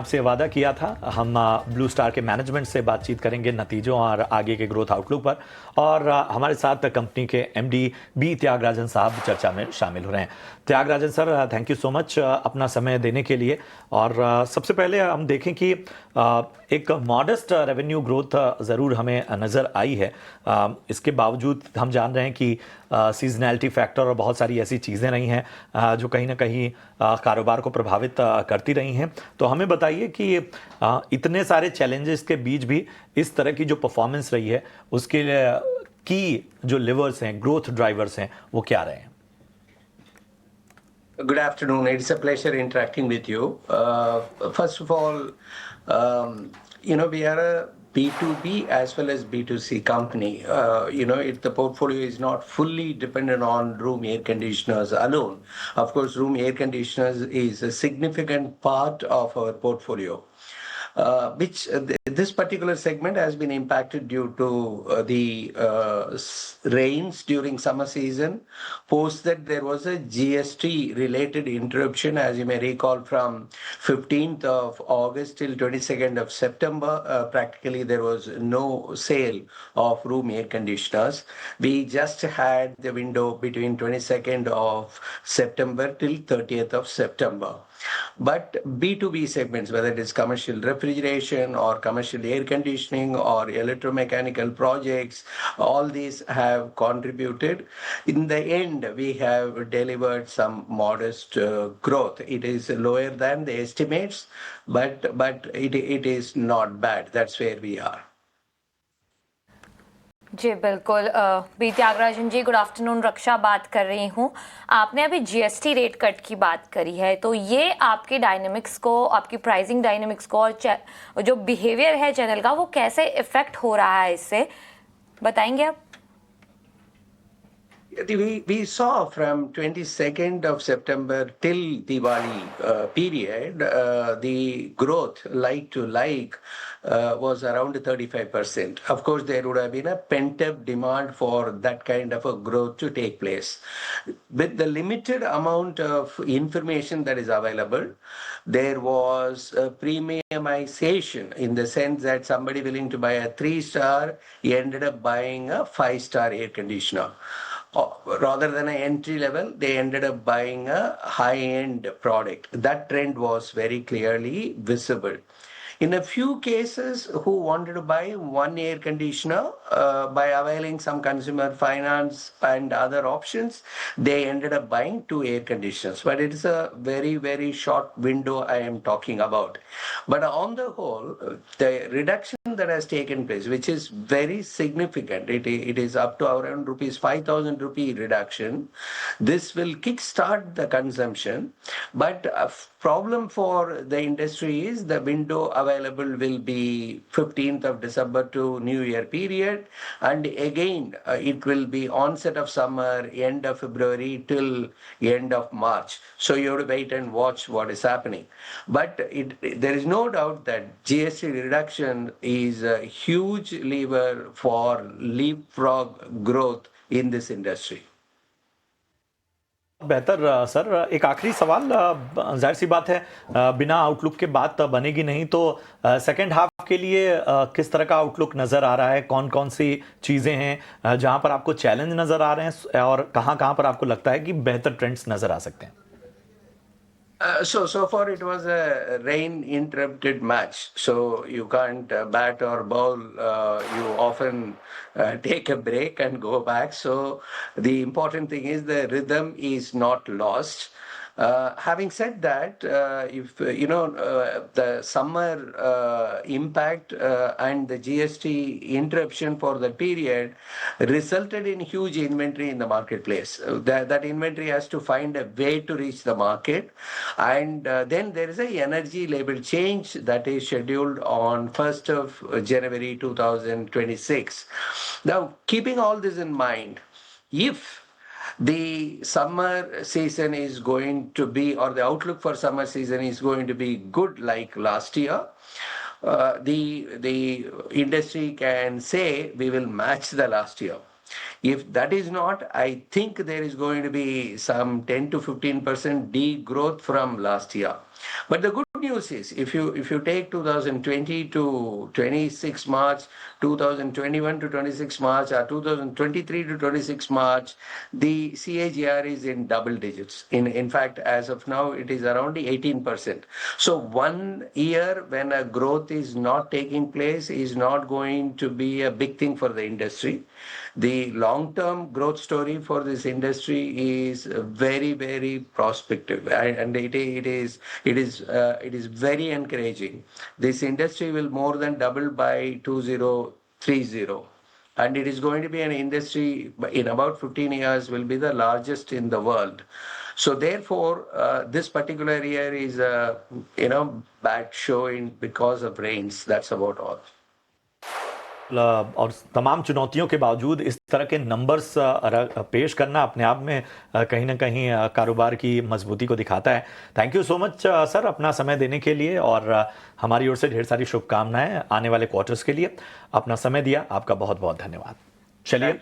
आपसे वादा किया था हम ब्लू स्टार के मैनेजमेंट से बातचीत करेंगे नतीजों और आगे के ग्रोथ आउटलुक पर। और हमारे साथ कंपनी के एमडी बी त्यागराजन साहब चर्चा में शामिल हो रहे हैं। Thyagarajan sir, thank you so much अपना समय देने के लिए। और सबसे पहले हम देखें कि एक मॉडेस्ट रेवेन्यू ग्रोथ ज़रूर हमें नज़र आई है। इसके बावजूद हम जान रहे हैं कि सीजनैलिटी फैक्टर और बहुत सारी ऐसी चीज़ें रही हैं जो कहीं ना कहीं कारोबार को प्रभावित करती रही हैं। तो हमें बताइए कि इतने सारे चैलेंजेस के बीच भी इस तरह की जो परफॉर्मेंस रही है उसके लिए की जो लिवर्स हैं, ग्रोथ ड्राइवर्स हैं, वो क्या रहे हैं? Good afternoon. It's a pleasure interacting with you. First of all, we are a B2B as well as B2C company. The portfolio is not fully dependent on room air conditioners alone. Of course, room air conditioners is a significant part of our portfolio. This particular segment has been impacted due to the rains during summer season. Post that, there was a GST related interruption, as you may recall, from 15th of August till 22nd of September. Practically, there was no sale of room air conditioners. We just had the window between 22nd of September till 30th of September. But B2B segments, whether it is commercial refrigeration or commercial air conditioning or electromechanical projects, all these have contributed. In the end, we have delivered some modest growth. It is lower than the estimates, but it is not bad. That's where we are. जी बिल्कुल। B Tyagarajan जी, good afternoon. रक्षा बात कर रही हूँ। आपने अभी GST rate cut की बात करी है, तो ये आपके डायनेमिक्स को, आपकी प्राइसिंग डायनेमिक्स को और जो बिहेवियर है चैनल का, वो कैसे इफेक्ट हो रहा है, इससे बताएंगे आप? We saw from 22nd of September till Diwali period, the growth like to like was around 35%. Of course, there would have been a pent-up demand for that kind of a growth to take place. With the limited amount of information that is available, there was a premiumization in the sense that somebody willing to buy a 3-star, he ended up buying a 5-star air conditioner. Rather than an entry level, they ended up buying a high-end product. That trend was very clearly visible. In a few cases, who wanted to buy one air conditioner by availing some consumer finance and other options, they ended up buying 2 air conditioners. But it is a very, very short window I am talking about. But on the whole, the reduction that has taken place, which is very significant, it is up to around rupees 5,000 rupee reduction. This will kickstart the consumption. But a problem for the industry is the window available will be 15th of December to New Year period. And again, it will be onset of summer, end of February till end of March. So you have to wait and watch what is happening. But there is no doubt that GST reduction is a huge lever for leapfrog growth in this industry. बेहतर sir, एक आखिरी सवाल। जाहिर सी बात है बिना outlook के बात बनेगी नहीं, तो सेकंड हाफ के लिए किस तरह का आउटलुक नज़र आ रहा है? कौन कौन सी चीज़ें हैं जहां पर आपको चैलेंज नज़र आ रहे हैं और कहां कहां पर आपको लगता है कि बेहतर ट्रेंड्स नज़र आ सकते हैं? So far it was a rain interrupted match. So you can't bat or bowl. You often take a break and go back. So the important thing is the rhythm is not lost. Having said that, if the summer impact and the GST interruption for the period resulted in huge inventory in the marketplace. That inventory has to find a way to reach the market, and then there is a energy label change that is scheduled on 1st of January 2026. Now, keeping all this in mind, if the summer season is going to be, or the outlook for summer season is going to be good like last year, the industry can say we will match the last year. If that is not, I think there is going to be some 10 to 15% degrowth from last year. But the good news is if you take 2020 to 26 March, 2021 to 26 March, or 2023 to 26 March, the CAGR is in double digits. In fact, as of now, it is around 18%. So 1 year when a growth is not taking place is not going to be a big thing for the industry. The long-term growth story for this industry is very, very prospective, and it is very encouraging. This industry will more than double by 2030, and it is going to be an industry in about 15 years will be the largest in the world. So therefore, this particular year is a bad showing because of rains. That's about all. और तमाम चुनौतियों के बावजूद इस तरह के numbers पेश करना अपने आप में कहीं ना कहीं कारोबार की मजबूती को दिखाता है। Thank you so much sir अपना समय देने के लिए, और हमारी ओर से ढेर सारी शुभकामनाएं आने वाले क्वार्टर्स के लिए। अपना समय दिया, आपका बहुत बहुत धन्यवाद। चलिए।